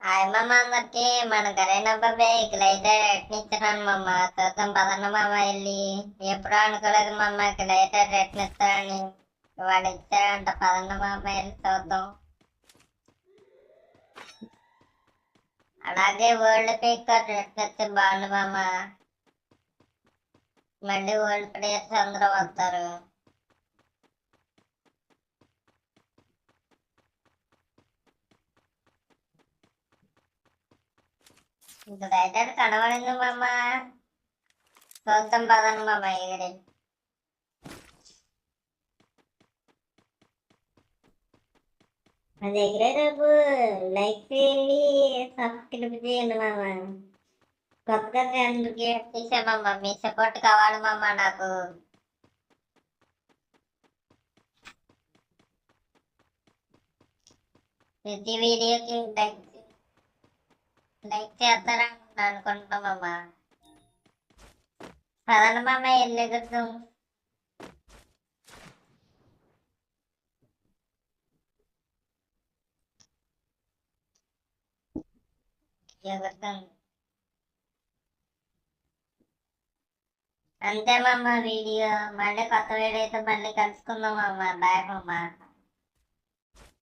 ఆయమ్మమ్మ అందరికి మన కరైన బాబాయ్ గ్లైడర్ ఎట్నిచ్చాను మమ్మ. చూద్దాం పదన్న మామ వెళ్ళి. ఎప్పుడూ అనుకోలేదు మమ్మ గ్లైడర్ ఎట్నిస్తాడని. వాడు ఇచ్చాడంట, పదన్న మామ వెళ్ళి చూద్దాం. అలాగే వరల్డ్ పీకర్ ఎట్నిస్తే బాగుండు మామ. మళ్ళీ వరల్డ్ ప్లేయర్స్ అందరూ వస్తారు. గ్లైడర్ కనబడింది మామ. చూద్దాం పదన్న మామ ఎగిరి. అది ఎగిరేటప్పుడు లైక్ చేయండి, సబ్స్క్రైబ్ చేయండి మామ. కొత్తగా ఛానల్ క్రియేట్ చేసామమ్మ, మీ సపోర్ట్ కావాలి మామ నాకు. ప్రతి వీడియోకి లైక్ చేస్తారని అనుకుంటామమ్మా. పదండి మామ వెళ్ళి ఎగురుతాం. ఎగురుతాం అంతే మామ. వీడియో మళ్ళీ కొత్త వీడియో అయితే మళ్ళీ కలుసుకుందాం మామ. బాయ్ మామ.